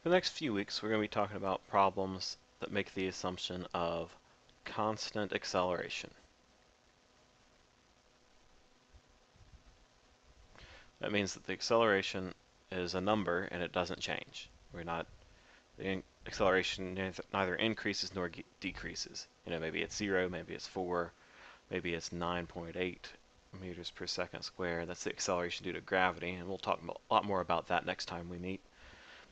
For the next few weeks, we're going to be talking about problems that make the assumption of constant acceleration. That means that the acceleration is a number and it doesn't change. The acceleration neither increases nor decreases. Maybe it's 0, maybe it's 4, maybe it's 9.8 meters per second squared. That's the acceleration due to gravity, and we'll talk a lot more about that next time we meet.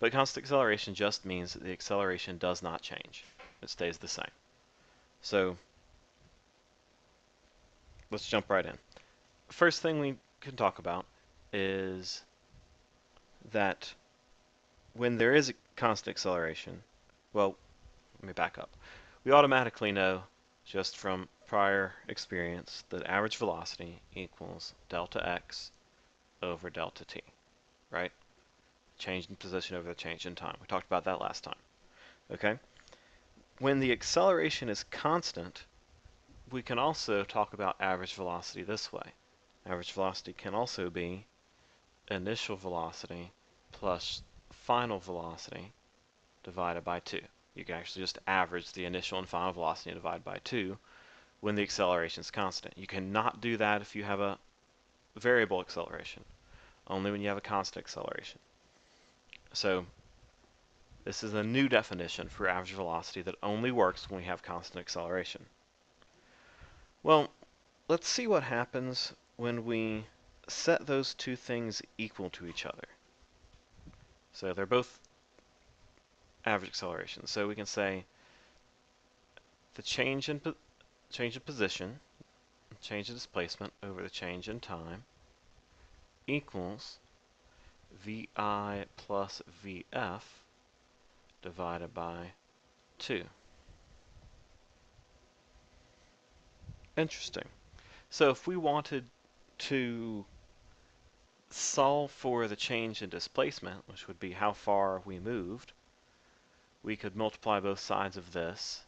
But constant acceleration just means that the acceleration does not change. It stays the same. So let's jump right in. First thing we can talk about is that when there is a constant acceleration, well, let me back up. We automatically know just from prior experience that average velocity equals delta x over delta t, right? Change in position over the change in time. We talked about that last time. Okay? When the acceleration is constant, we can also talk about average velocity this way. Average velocity can also be initial velocity plus final velocity divided by 2. You can actually just average the initial and final velocity and divide by 2 when the acceleration is constant. You cannot do that if you have a variable acceleration, only when you have a constant acceleration. So this is a new definition for average velocity that only works when we have constant acceleration. Well, let's see what happens when we set those two things equal to each other. So they're both average acceleration. So we can say the change in position, change in displacement over the change in time equals VI plus VF divided by 2. Interesting. So if we wanted to solve for the change in displacement, which would be how far we moved, we could multiply both sides of this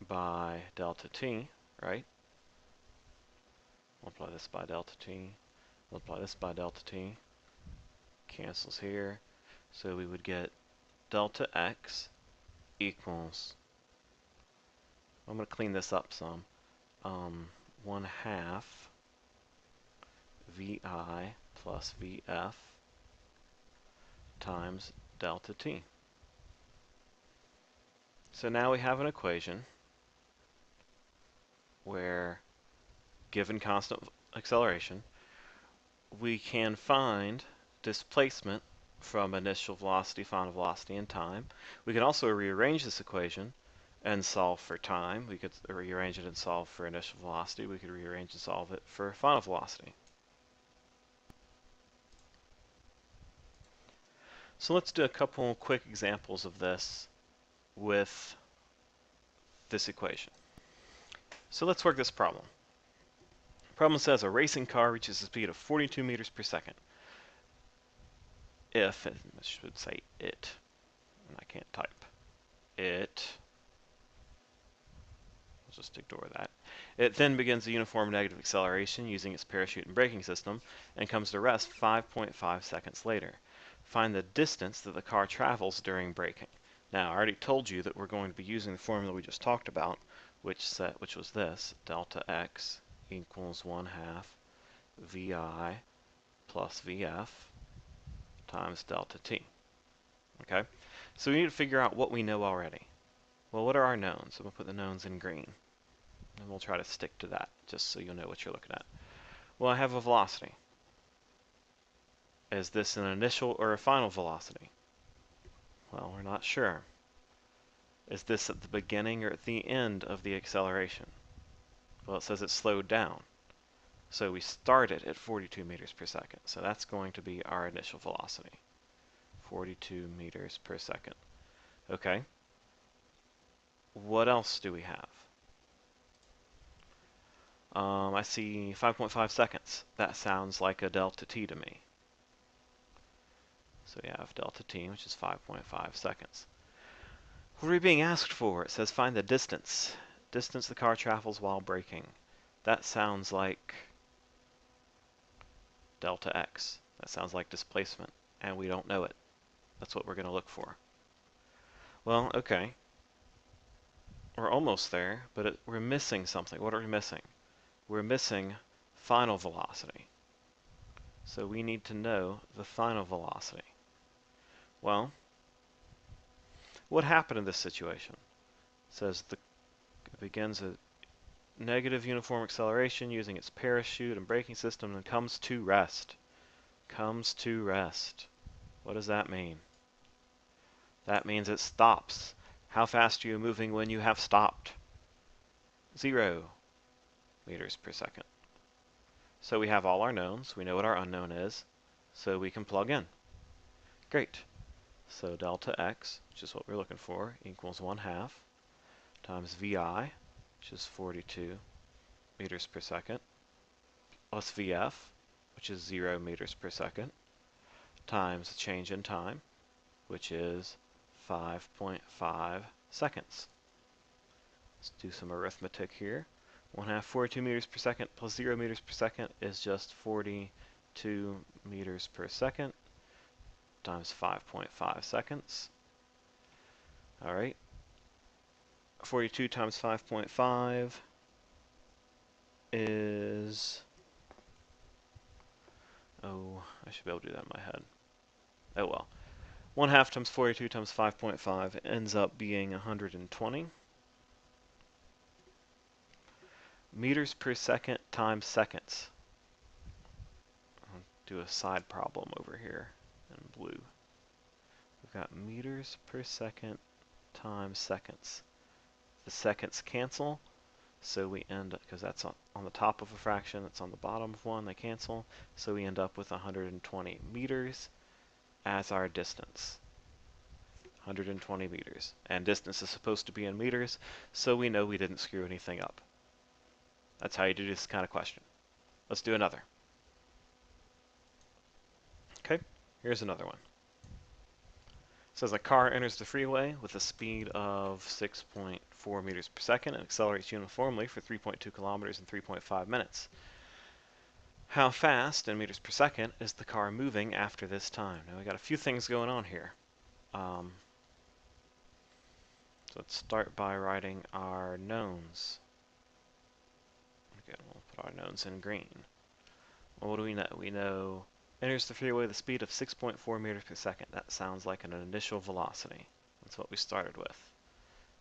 by delta t, right? Multiply this by delta t, multiply this by delta t, cancels here. So we would get delta x equals, I'm going to clean this up some, 1/2 VI plus VF times delta t. So now we have an equation where, given constant acceleration, we can find displacement from initial velocity, final velocity, and time. We can also rearrange this equation and solve for time. We could rearrange it and solve for initial velocity. We could rearrange and solve it for final velocity. So let's do a couple quick examples of this with this equation. So let's work this problem. The problem says a racing car reaches a speed of 42 meters per second. If, and I should say it, and I can't type, it, let's just ignore that. It then begins a uniform negative acceleration using its parachute and braking system and comes to rest 5.5 seconds later. Find the distance that the car travels during braking. Now, I already told you that we're going to be using the formula we just talked about, which was this, delta x equals 1/2 VI plus VF times delta t. Okay? So we need to figure out what we know already. Well, what are our knowns? I'm going to put the knowns in green. And we'll try to stick to that, just so you'll know what you're looking at. Well, I have a velocity. Is this an initial or a final velocity? Well, we're not sure. Is this at the beginning or at the end of the acceleration? Well, it says it slowed down. So we started at 42 meters per second. So that's going to be our initial velocity. 42 meters per second. Okay. What else do we have? I see 5.5 seconds. That sounds like a delta t to me. So we have delta t, which is 5.5 seconds. What are we being asked for? It says find the distance. Distance the car travels while braking. That sounds like delta x. That sounds like displacement, and we don't know it. That's what we're going to look for. Well, okay. We're almost there, but we're missing something. What are we missing? We're missing final velocity. So we need to know the final velocity. Well, what happened in this situation? It says it begins a negative uniform acceleration using its parachute and braking system and comes to rest. Comes to rest. What does that mean? That means it stops. How fast are you moving when you have stopped? 0 meters per second. So we have all our knowns. We know what our unknown is. So we can plug in. Great. So delta x, which is what we're looking for, equals 1/2 times vi, which is 42 meters per second, plus vf, which is 0 meters per second, times the change in time, which is 5.5 seconds. Let's do some arithmetic here. 1/2 42 meters per second plus 0 meters per second is just 42 meters per second times 5.5 seconds. All right. 42 times 5.5 is, oh, I should be able to do that in my head. Oh well. 1/2 times 42 times 5.5 ends up being 120 meters per second times seconds. I'll do a side problem over here in blue. We've got meters per second times seconds. The seconds cancel, so we end up, because that's on the top of a fraction, that's on the bottom of one, they cancel, so we end up with 120 meters as our distance. 120 meters. And distance is supposed to be in meters, so we know we didn't screw anything up. That's how you do this kind of question. Let's do another. Okay, here's another one. It says a car enters the freeway with a speed of 6.4 meters per second and accelerates uniformly for 3.2 kilometers in 3.5 minutes. How fast in meters per second is the car moving after this time? Now we got a few things going on here. So let's start by writing our knowns. Again, we'll put our knowns in green. Well, what do we know? We know enters the freeway with a speed of 6.4 meters per second. That sounds like an initial velocity. That's what we started with.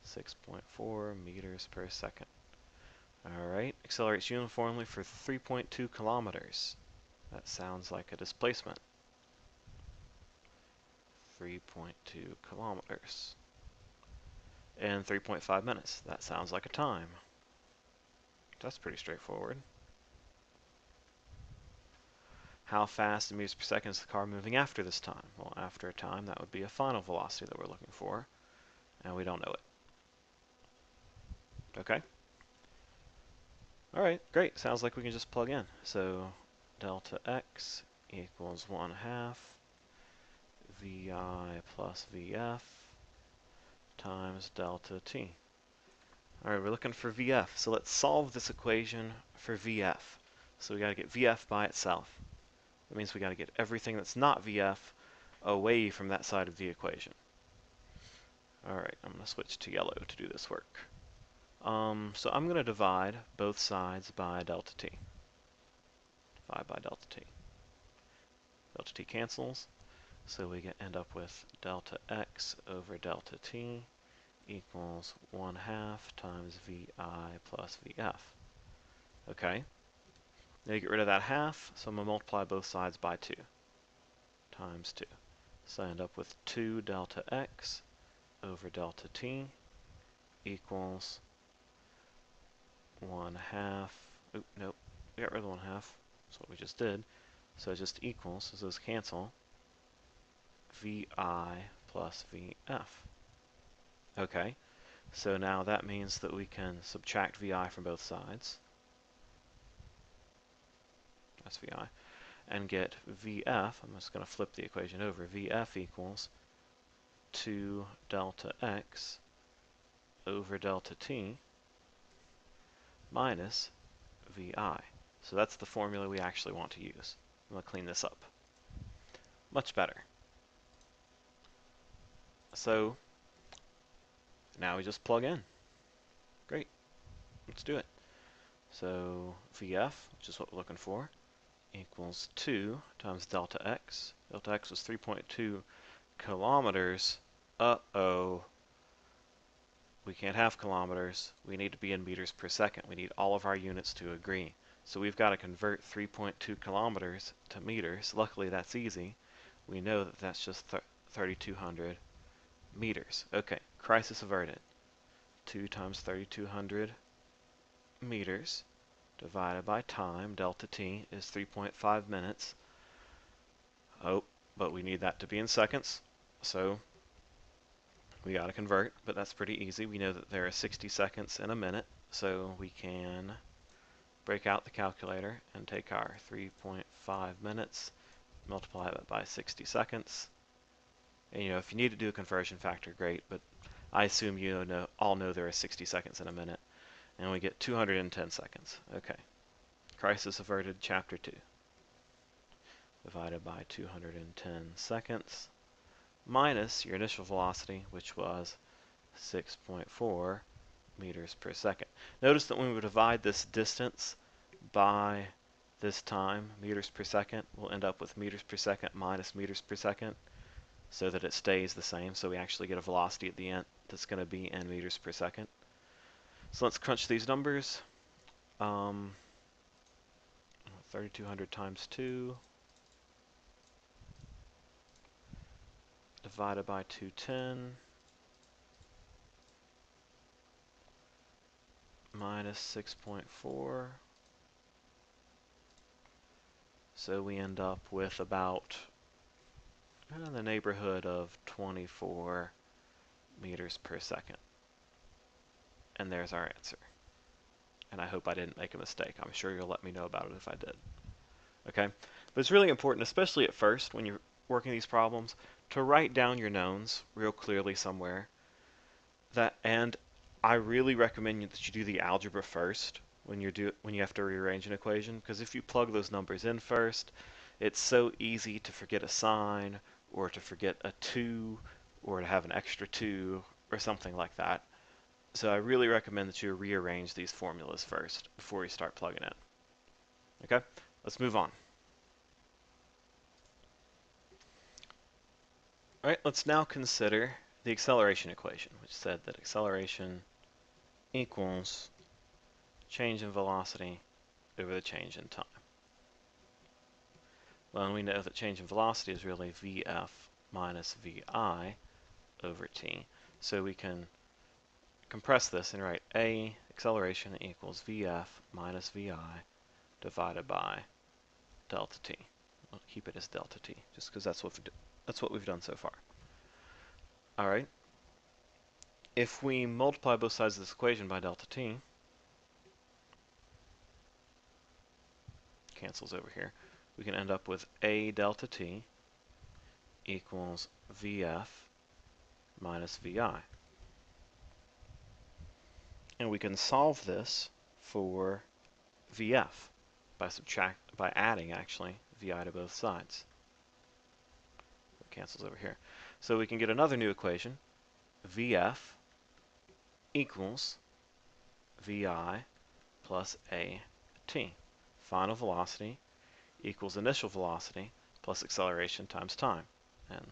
6.4 meters per second. Alright, accelerates uniformly for 3.2 kilometers. That sounds like a displacement. 3.2 kilometers. In 3.5 minutes. That sounds like a time. That's pretty straightforward. How fast in meters per second is the car moving after this time? Well, after a time, that would be a final velocity that we're looking for, and we don't know it. Okay? Alright, great. Sounds like we can just plug in. So delta x equals 1/2 vi plus vf times delta t. Alright, we're looking for vf, so let's solve this equation for vf. So we got to get vf by itself. That means we got to get everything that's not vf away from that side of the equation. Alright, I'm going to switch to yellow to do this work. So I'm going to divide both sides by delta t. Divide by delta t. Delta t cancels, so we end up with delta x over delta t equals 1/2 times vi plus vf. Okay, now you get rid of that half, so I'm going to multiply both sides by 2 times 2. So I end up with 2 delta x over delta t equals 1/2. Oop, nope, we got rid of the 1/2. That's what we just did. So it just equals, so those cancel, vi plus vf. Okay, so now that means that we can subtract vi from both sides. That's vi. And get vf, I'm just going to flip the equation over, vf equals 2 delta x over delta t minus vi. So that's the formula we actually want to use. I'm going to clean this up. Much better. So Now we just plug in. Great, let's do it. So VF, which is what we're looking for, equals 2 times delta x. Delta x was 3.2 kilometers. Uh-oh. We can't have kilometers. We need to be in meters per second. We need all of our units to agree. So we've got to convert 3.2 kilometers to meters. Luckily, that's easy. We know that that's just 3,200 meters. Okay, crisis averted. 2 times 3,200 meters divided by time, delta t, is 3.5 minutes. Oh, but we need that to be in seconds. So we got to convert, but that's pretty easy. We know that there are 60 seconds in a minute, so we can break out the calculator and take our 3.5 minutes, multiply it by 60 seconds. And if you need to do a conversion factor, great, but I assume all know there are 60 seconds in a minute, and we get 210 seconds. Okay. Crisis averted, chapter 2. Divided by 210 seconds minus your initial velocity, which was 6.4 meters per second. Notice that when we divide this distance by this time, meters per second, we'll end up with meters per second minus meters per second so that it stays the same. So we actually get a velocity at the end that's going to be in meters per second. So let's crunch these numbers. 3,200 times 2 divided by 210 minus 6.4. So we end up with about in the neighborhood of 24 meters per second. And there's our answer. And I hope I didn't make a mistake. I'm sure you'll let me know about it if I did. Okay? But it's really important, especially at first when you're working these problems, to write down your knowns real clearly somewhere. And I really recommend that you do the algebra first when you have to rearrange an equation, because if you plug those numbers in first, it's so easy to forget a sign or to forget a 2 or to have an extra 2 or something like that. So I really recommend that you rearrange these formulas first before you start plugging in. Okay, let's move on. All right, let's now consider the acceleration equation, which said that acceleration equals change in velocity over the change in time. Well, and we know that change in velocity is really Vf minus Vi over t. So we can compress this and write A acceleration equals Vf minus Vi divided by delta t. I'll keep it as delta t, just because that's what we've done so far. All right. If we multiply both sides of this equation by delta t, cancels over here, we can end up with A delta t equals Vf minus Vi. And we can solve this for Vf by adding actually Vi to both sides. It cancels over here. So we can get another new equation, Vf equals Vi plus At. Final velocity equals initial velocity plus acceleration times time. And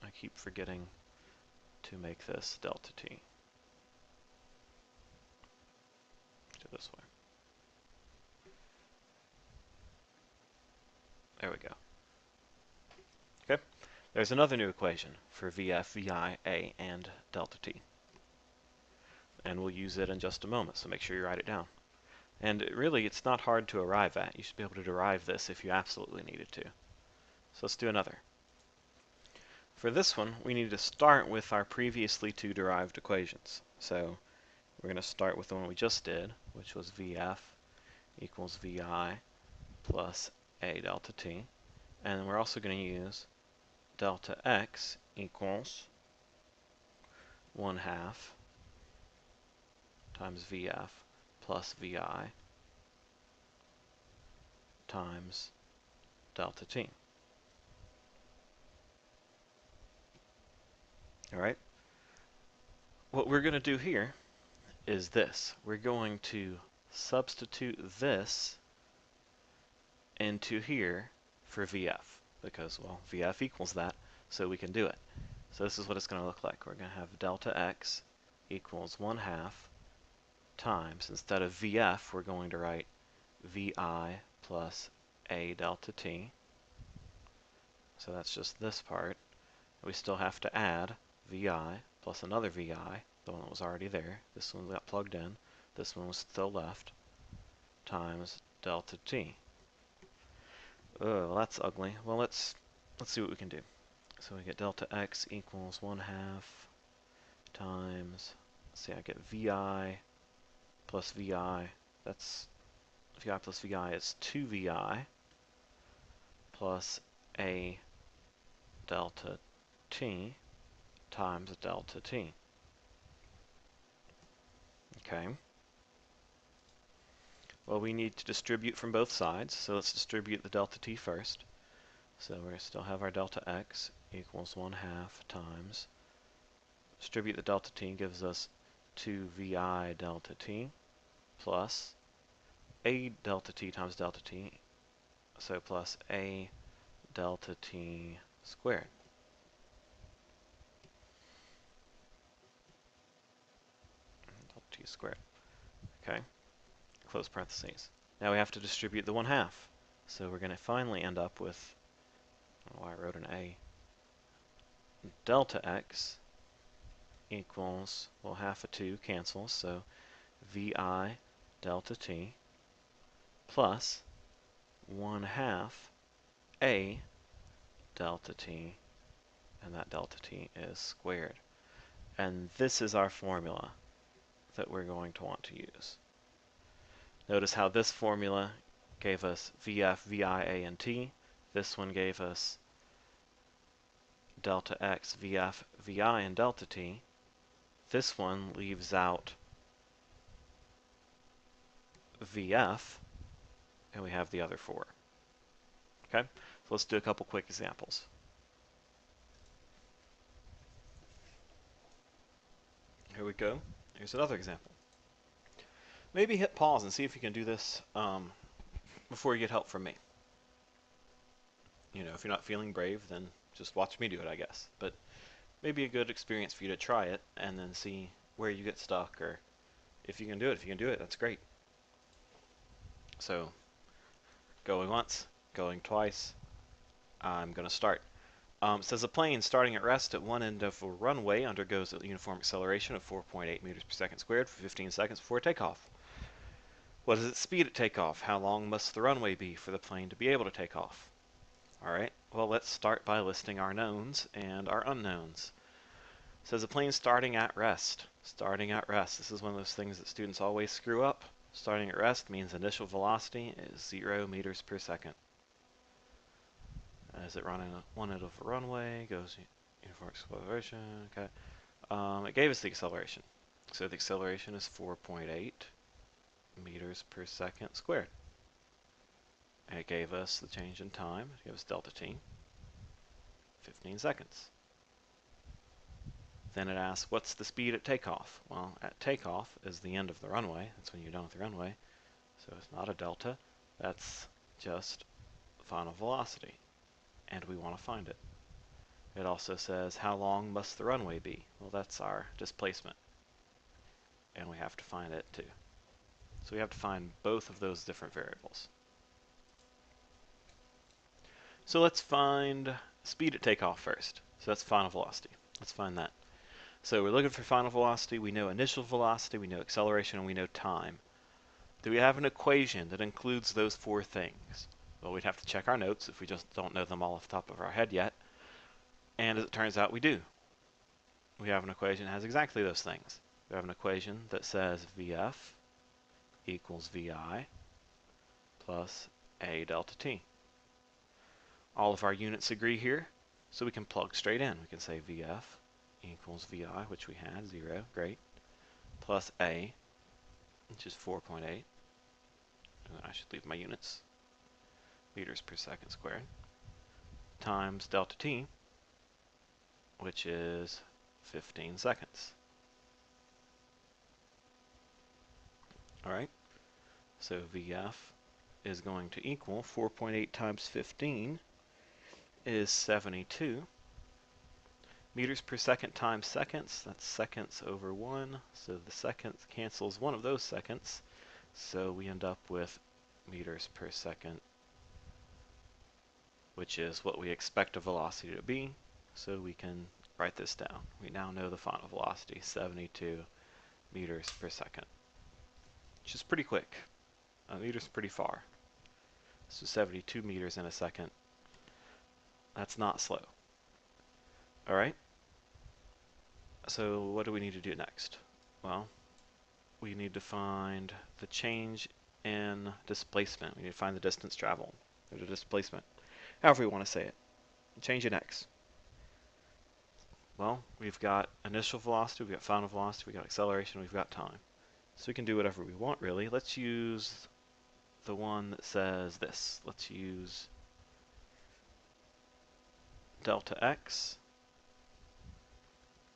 I keep forgetting to make this delta t. Do this way. There we go. Okay, there's another new equation for Vf, Vi, A, and delta t. And we'll use it in just a moment, so make sure you write it down. And really, it's not hard to arrive at. You should be able to derive this if you absolutely needed to. So let's do another. For this one, we need to start with our previously two derived equations. So we're going to start with the one we just did, which was Vf equals Vi plus A delta t. And we're also going to use delta x equals 1/2 times Vf plus Vi times delta t. All right. what we're going to do here is this. We're going to substitute this into here for VF because, well, VF equals that, so we can do it. So this is what it's going to look like. We're going to have delta x equals 1/2 times, instead of VF, we're going to write VI plus A delta t. So that's just this part. We still have to add VI plus another VI, the one that was already there. This one got plugged in. This one was still left, times delta t. Oh, that's ugly. Well, let's see what we can do. So we get delta x equals 1/2 times, let's see, I get VI plus VI. That's VI plus VI is 2VI plus A delta t times delta t. Okay. Well, we need to distribute from both sides, so let's distribute the delta t first. So we still have our delta x equals 1/2 times. Distribute the delta t gives us 2VI delta t plus A delta t times delta t, so plus A delta t squared. Delta t squared. Okay, close parentheses. Now we have to distribute the 1/2. So we're going to finally end up with, I don't know why I wrote an A, delta x equals, well, half of 2 cancels, so VI delta t plus 1/2 A delta t, and that delta t is squared. And this is our formula that we're going to want to use. Notice how this formula gave us VF, VI, A, and T. This one gave us delta X, VF, VI, and delta T. This one leaves out VF, and we have the other 4. Okay, so let's do a couple quick examples. Here we go. Here's another example. Maybe hit pause and see if you can do this before you get help from me. You know, if you're not feeling brave, then just watch me do it, I guess. But maybe a good experience for you to try it and then see where you get stuck, or if you can do it. If you can do it, that's great. So, going once, going twice, I'm going to start. It says a plane starting at rest at one end of a runway undergoes a uniform acceleration of 4.8 meters per second squared for 15 seconds before takeoff. What is its speed at takeoff? How long must the runway be for the plane to be able to take off? Alright, well, let's start by listing our knowns and our unknowns. It says a plane starting at rest. Starting at rest. This is one of those things that students always screw up. Starting at rest means initial velocity is 0 meters per second. As it running one end of a runway, goes uniform acceleration. Okay. It gave us the acceleration. So the acceleration is 4.8 meters per second squared. And it gave us the change in time. It gave us delta t, 15 seconds. Then it asks, what's the speed at takeoff? Well, at takeoff is the end of the runway. That's when you're done with the runway. So it's not a delta. That's just final velocity. And we want to find it. It also says, how long must the runway be? Well, that's our displacement. And we have to find it too. So we have to find both of those different variables. So let's find speed at takeoff first. So that's final velocity. Let's find that. So we're looking for final velocity. We know initial velocity, we know acceleration, and we know time. Do we have an equation that includes those 4 things? Well, we'd have to check our notes if we just don't know them all off the top of our head yet. And as it turns out, we do. We have an equation that has exactly those things. We have an equation that says VF equals VI plus A delta t. All of our units agree here, so we can plug straight in. We can say VF equals VI, which we had, 0, great, plus A, which is 4.8, and I should leave my units, meters per second squared, times delta t, which is 15 seconds. All right, so VF is going to equal 4.8 times 15 is 72. Meters per second times seconds, that's seconds over 1. So the seconds cancels one of those seconds. So we end up with meters per second, which is what we expect a velocity to be. So we can write this down. We now know the final velocity, 72 meters per second, which is pretty quick. A meter's pretty far. So 72 meters in a second, that's not slow. All right, so what do we need to do next? Well, we need to find the change in displacement. We need to find the distance traveled, or the displacement, however you want to say it. Change in x. Well, we've got initial velocity, we've got final velocity, we've got acceleration, we've got time. So we can do whatever we want, really. Let's use the one that says this. Let's use delta x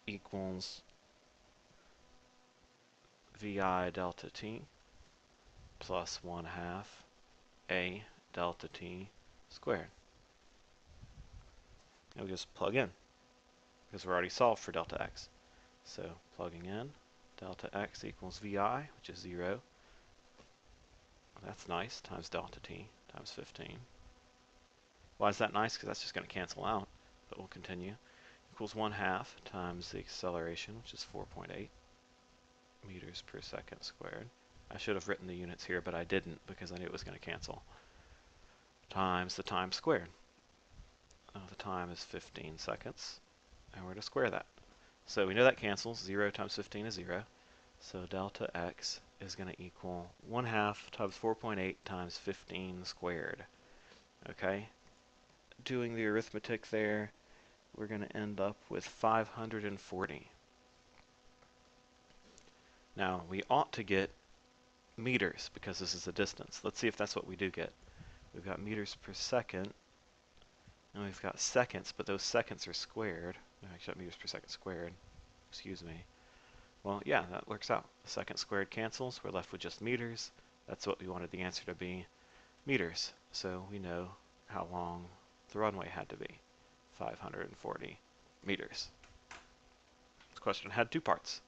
equals vi delta t plus 1/2 a delta t squared. And we just plug in, because we're already solved for delta x. So plugging in, delta x equals vi, which is 0. That's nice, times delta t times 15. Why is that nice? Because that's just going to cancel out, but we'll continue. Equals 1/2 times the acceleration, which is 4.8 meters per second squared. I should have written the units here, but I didn't because I knew it was going to cancel. Times the time squared. The time is 15 seconds, and we're going to square that. So we know that cancels. 0 times 15 is 0. So delta x is going to equal 1/2 times 4.8 times 15 squared. Okay? Doing the arithmetic there, we're going to end up with 540. Now, we ought to get meters because this is a distance. Let's see if that's what we do get. We've got meters per second, and we've got seconds, but those seconds are squared. Actually, meters per second squared. Excuse me. Well, yeah, that works out. The second squared cancels. We're left with just meters. That's what we wanted the answer to be, meters. So we know how long the runway had to be, 540 meters. This question had 2 parts.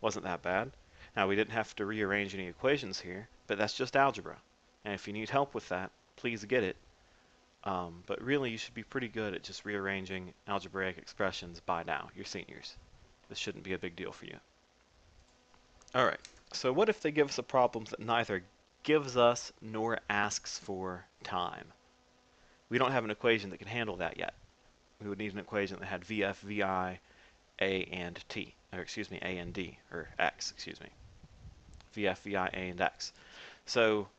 Wasn't that bad. Now, we didn't have to rearrange any equations here, but that's just algebra. And if you need help with that, please get it. But really, you should be pretty good at just rearranging algebraic expressions by now. You're seniors. This shouldn't be a big deal for you. All right, so what if they give us a problem that neither gives us nor asks for time? We don't have an equation that can handle that yet. We would need an equation that had VF, VI, A, and T, or excuse me, A and D, or X, excuse me. VF, VI, A, and X. So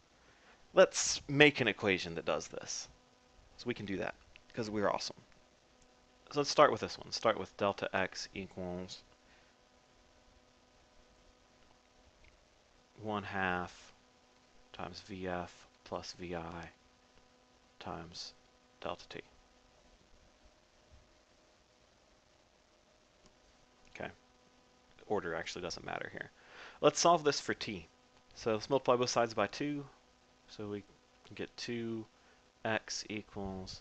let's make an equation that does this. So we can do that, because we're awesome. So let's start with this one. Start with delta x equals 1/2 times VF plus VI times delta t. Okay, order actually doesn't matter here. Let's solve this for t. So let's multiply both sides by 2. So we can get 2x equals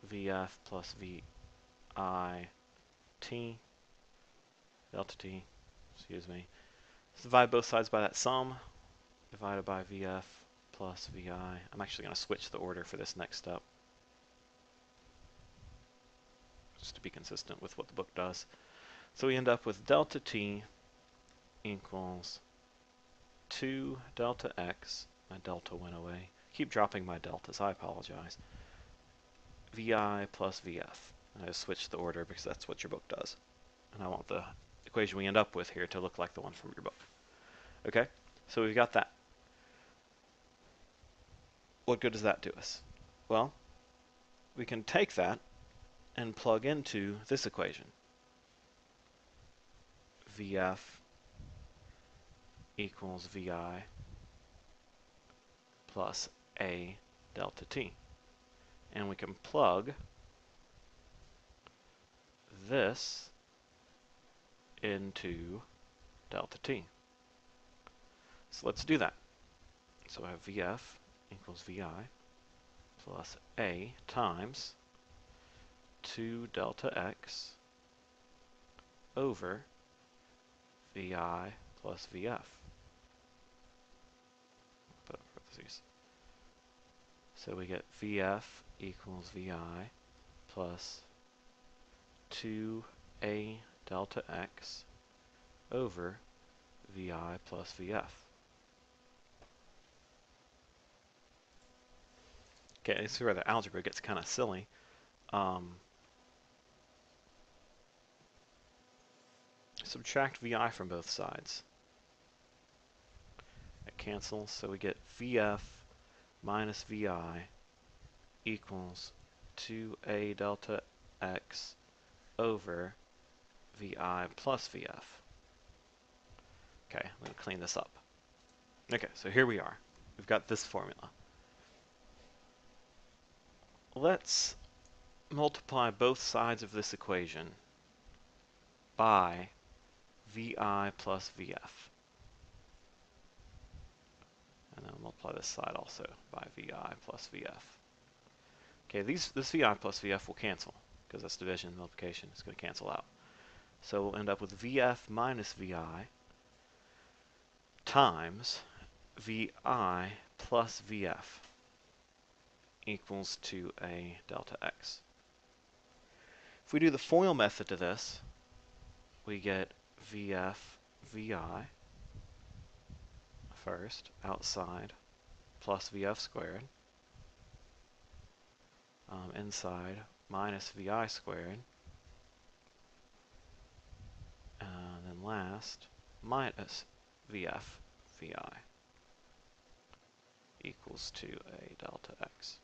VF plus VI t, delta t, excuse me. Let's divide both sides by that sum, divided by VF plus VI. I'm actually going to switch the order for this next step, just to be consistent with what the book does. So we end up with delta t equals 2 delta x. My delta went away. Keep dropping my deltas, I apologize. Vi plus Vf. And I just switched the order because that's what your book does. And I want the equation we end up with here to look like the one from your book. Okay, so we've got that. What good does that do us? Well, we can take that and plug into this equation. Vf equals Vi plus A delta t. And we can plug this into delta t. So let's do that. So I have Vf equals Vi plus A times 2 delta x over Vi plus Vf. Put up parentheses. So we get Vf equals Vi plus 2A delta x over Vi plus Vf. Okay, this is where the algebra gets kind of silly. Subtract Vi from both sides. It cancels, so we get Vf minus Vi equals 2A delta x over Vi plus Vf. Okay, let me clean this up. Okay, so here we are. We've got this formula. Let's multiply both sides of this equation by Vi plus Vf. And then multiply this side also by Vi plus Vf. Okay, this Vi plus Vf will cancel, because that's division and multiplication. It's going to cancel out. So we'll end up with Vf minus Vi times Vi plus Vf equals 2A delta x. If we do the FOIL method to this, we get Vf Vi first, outside, plus Vf squared, inside, minus Vi squared, and then last, minus Vf Vi equals 2A delta x.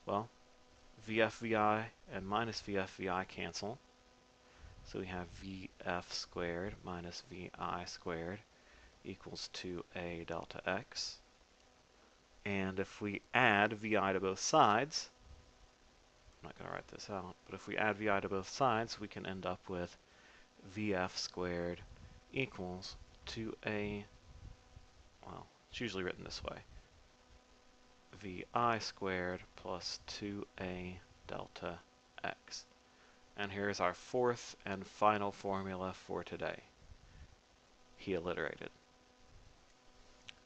Well, Vf Vi and minus Vf Vi cancel, so we have Vf squared minus Vi squared equals 2A delta x. And if we add Vi to both sides, I'm not going to write this out, but if we add Vi to both sides, we can end up with Vf squared equals 2A, well, it's usually written this way, Vi squared plus 2A delta x. And here's our fourth and final formula for today. He alliterated.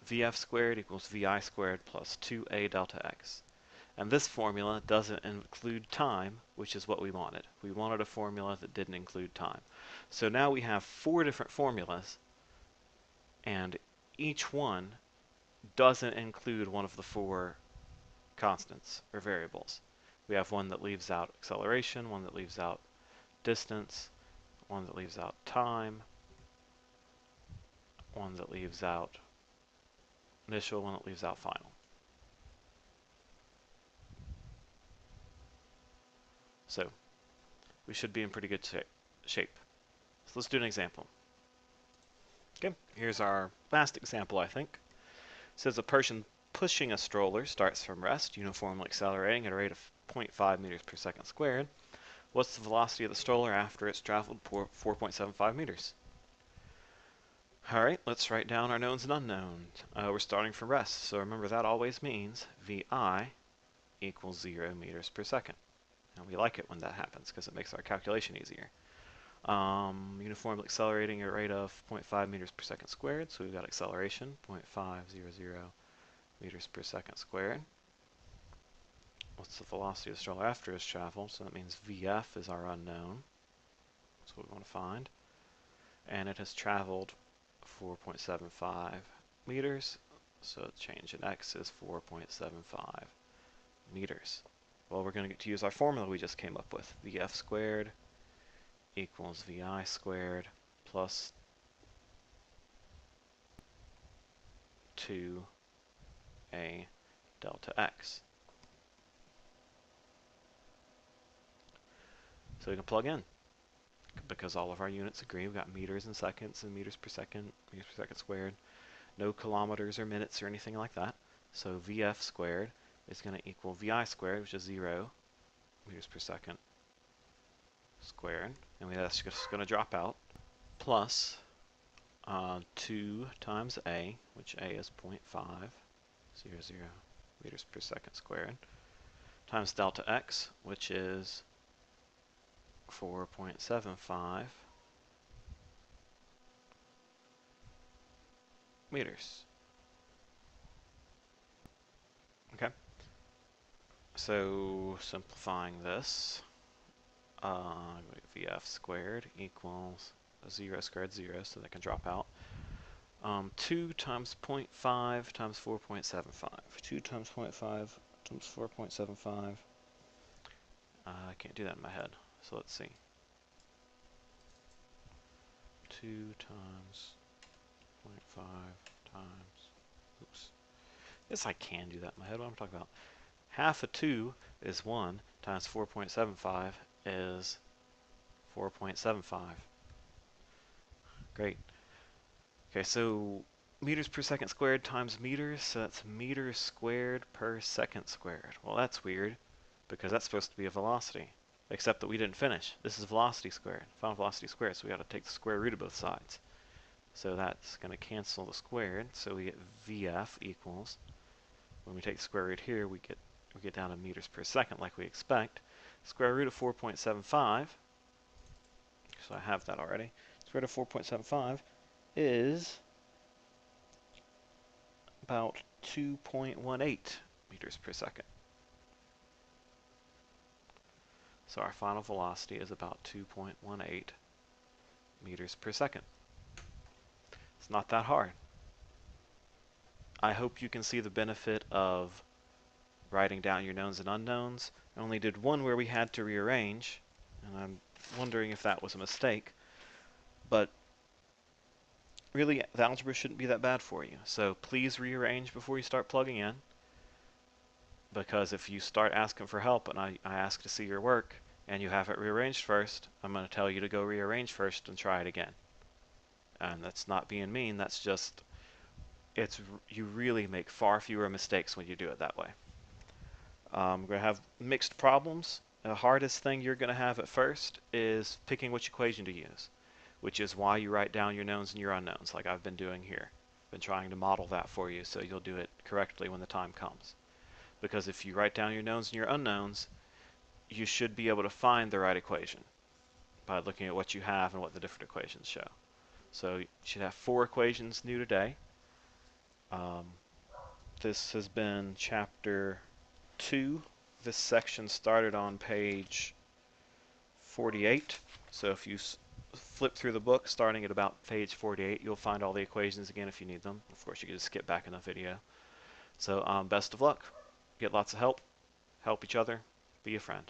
Vf squared equals Vi squared plus 2A delta x. And this formula doesn't include time, which is what we wanted. We wanted a formula that didn't include time. So now we have 4 different formulas, and each one doesn't include one of the 4 constants or variables. We have one that leaves out acceleration, one that leaves out distance, one that leaves out time, one that leaves out initial, one that leaves out final. So we should be in pretty good shape. So let's do an example. Okay, here's our last example, I think. It says a person pushing a stroller starts from rest, uniformly accelerating at a rate of 0.5 meters per second squared. What's the velocity of the stroller after it's traveled 4.75 meters? All right, let's write down our knowns and unknowns. We're starting from rest, so remember that always means Vi equals 0 meters per second. And we like it when that happens because it makes our calculation easier. Uniformly accelerating at a rate of 0.5 meters per second squared, so we've got acceleration, 0.500 meters per second squared. What's the velocity of the stroller after it's traveled? So that means Vf is our unknown. That's what we want to find. And it has traveled 4.75 meters, so the change in x is 4.75 meters. Well, we're going to get to use our formula we just came up with. Vf squared equals Vi squared plus 2A delta x. So we can plug in, because all of our units agree. We've got meters and seconds and meters per second squared. No kilometers or minutes or anything like that. So Vf squared is going to equal Vi squared, which is 0 meters per second squared. And that's just going to drop out, plus 2 times A, which A is 0.500 meters per second squared, times delta X, which is 4.75 meters. Okay, so simplifying this, VF squared equals 0 squared 0, so that can drop out. 2 times 0.5 times 4.75. 2 times 0.5 times 4.75. I can't do that in my head, so let's see. 2 times 0.5 times, oops. Yes, I can do that in my head. What am I talking about? Half of 2 is 1 times 4.75 is 4.75. Great. Okay, so meters per second squared times meters, so that's meters squared per second squared. Well, that's weird, because that's supposed to be a velocity, except that we didn't finish. This is velocity squared, final velocity squared, so we got to take the square root of both sides. So that's going to cancel the squared, so we get VF equals, when we take the square root here, we get down to meters per second like we expect. Square root of 4.75, so I have that already. Square root of 4.75 is about 2.18 meters per second. So our final velocity is about 2.18 meters per second. It's not that hard. I hope you can see the benefit of writing down your knowns and unknowns. I only did one where we had to rearrange, and I'm wondering if that was a mistake, but really the algebra shouldn't be that bad for you. So please rearrange before you start plugging in, because if you start asking for help and I ask to see your work and you have it rearranged first, I'm going to tell you to go rearrange first and try it again. And that's not being mean, that's just, you really make far fewer mistakes when you do it that way. We're going to have mixed problems. The hardest thing you're going to have at first is picking which equation to use, which is why you write down your knowns and your unknowns like I've been doing here. Been trying to model that for you so you'll do it correctly when the time comes. Because if you write down your knowns and your unknowns, you should be able to find the right equation by looking at what you have and what the different equations show. So you should have 4 equations new today. This has been chapter 2. This section started on page 48. So if you flip through the book starting at about page 48, you'll find all the equations again if you need them. Of course, you can just skip back in the video. So best of luck. Get lots of help. Help each other. Be a friend.